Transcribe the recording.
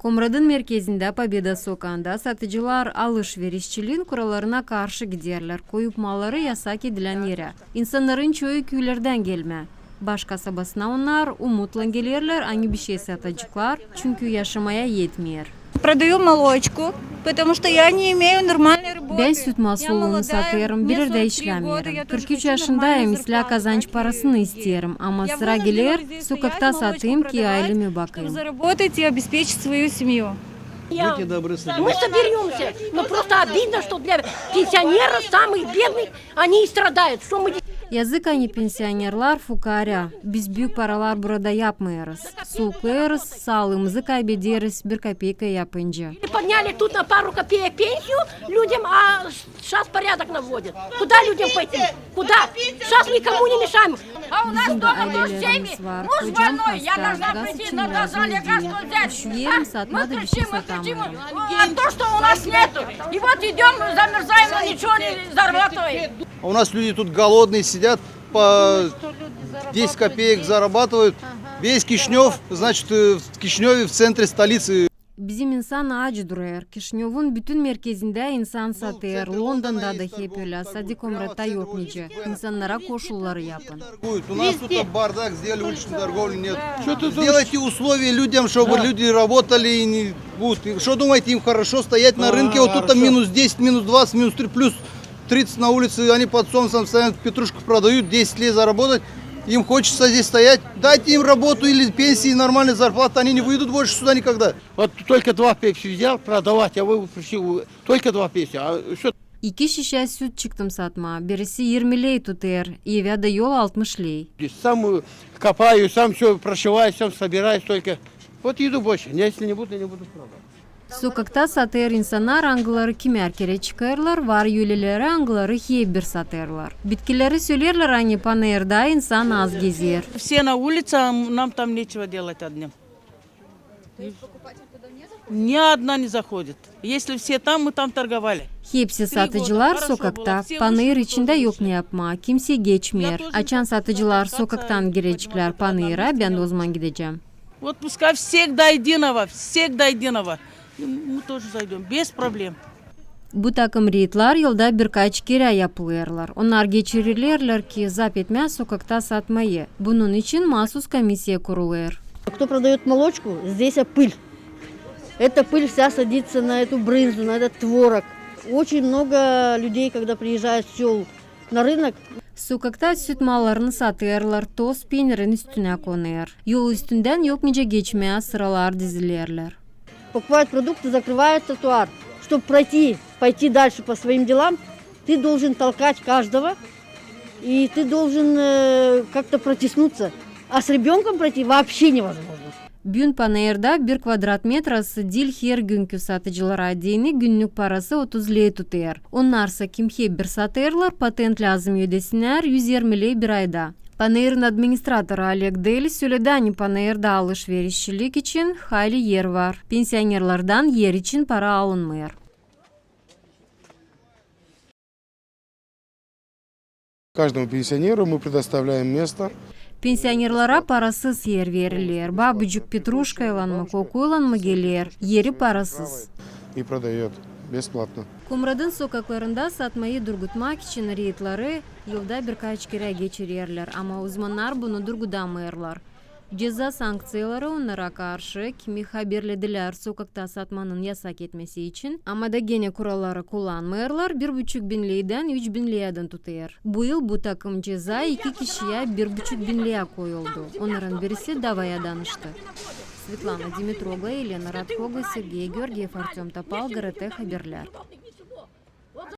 Komrad'ın merkezinde Победа sokağında satıcılar alışverişçiliğin kurallarına karşı giderler. Koyup malları yasak edilen yere. İnsanların çoğu köylerden gelme. Baş kasabasına onlar umutla gelirler, aynı bir şey satacaklar çünkü yaşamaya yetmiyor. Продаю молочку, потому что я не имею нормальной работы. Ben süt mahsulunu satıyorum, bir de işlemiyorum. 43 yaşındayım, illa kazanç parasını isterim ama sıra gelir, sokakta satayım ki aileme bakayım. Заработать и обеспечить свою семью. Мы соберемся, но просто обидно, что для пенсионеров, самых бедных, они и stradают. Что мы... Yazık hani pensiyonerler fukara. Biz büyük paralar burada yapmıyoruz. Suluklarız, sağlığımızı kaybederiz bir kopeyka yapınca. Подняли тут на пару копеек пенсию людям, а сейчас порядок наводят. Куда людям пойти? Куда? Сейчас никому не мешаем. А у нас дома тоже семьи. Муж больной, я должна прийти на глаза лекарство взять. Мы кричим, а то, что у нас нету. И вот идем, замерзаем, но ничего не зарабатываем. У нас люди тут голодные сидят, по 10 копеек зарабатывают. Весь Кишинев, значит, в Кишиневе, в центре столицы. Bizim insan acı duruyor. Kişinyov'un bütün merkezinde insan satıyor. London'da da hep öyle. Sadece Komrad'da yok nice. İnsanlara koşulları yapın. У нас тут бардак, сделали уличную торговлю, нет. Сделайте условия людям, чтобы люди работали и не будут. Что думаете, им хорошо стоять на рынке? Вот тут там минус 10, минус 20, минус 3, плюс 30 на улице. Они под солнцем стоят, петрушку продают, 10 лет заработать. Им хочется здесь стоять. Дайте им работу или пенсии, нормальные зарплаты. Они не выйдут больше сюда никогда. Вот только 2 пенсии взял продавать, а вы пришли только 2 пенсии. А что? 2 şişe süt çıktım satma. Birisi 20 lei tutar. Eve de yol 60 lei. Сам копаю, сам все прошиваю, сам собираюсь только. Вот еду больше. Если не буду, не буду продавать. Sokakta satır insanlar angıları kimer kere çıkarlar, var yüleleri angıları hep bir satırlar. Bitkileri söylerler hani panayırda insan az gezer. Все на улице, а нам там нечего делать одним. Ни одна не заходит. Если все там, мы там торговали. Hepsi satıcılar sokakta. Panayır içinde yok ne yapma. Kimse geçmiyor. Açan satıcılar sokaktan girecekler panayıra, ben de o zaman gideceğim. Вот пускай всех до единого. Мы тоже зайдем, без проблем. Bu takım reytler yılda birkaç kere yapılırlar. Onlar geçirirler ki zapt etmez sokakta satmayı. Bunun için mahsus komissiya kurulur. Кто продает молочку, здесь пыль. Эта пыль вся садится на эту брынзу, на этот творог. Очень много людей, когда приезжают в сел на рынок. Sokakta süt mallarını satırlar, toz peynirin üstüne konur. Yol üstünden yok nice geçmeye sıralar dizilirler. Покупают продукты, закрывают тротуар. Чтобы пойти дальше по своим делам, ты должен толкать каждого, и ты должен как-то протиснуться. А с ребенком пройти вообще невозможно. Bugün panayırda 1 kvadrat metresi değil her günkü satıcılara değini günlük parası 30 lei tutar. Onlarsa kim hep bir satırlar, patent lazım ödesinler 120 lei bir ayda. Panayırın administratörü Oleg Deli söyledi hani panayırda alışverişçilik için hayli yer var. Pensiyonerlerden yer için para alınmıyor. Каждому пенсионеру мы предоставляем место. Pensiyonerlara parasız yer verilir. Babacık Petrushka'yla mı, kokuyla mı gelir? Yeri parasız. И продает бесплатно. Komrad'ın sokaklarında satmayı durgutmak için reytleri yılda birkaç kere geçirirler ama uzmanlar bunu durgutamıyorlar. Ceza sanksiyaları onlara karşı kimi haberlediler sokakta satmanın yasak etmesi için ama da gene kuralları kullanmıyorlar 1,5 bin leyden 3 bin leyden tutar. Bu yıl bu takım ceza 2 kişiye 1,5 bin leye koyuldu. Onların birisi davaya danıştı. Svetlana Dimitrova, Elena Radkova, Sergey Georgiev, Artem Topal, GRT Haberler.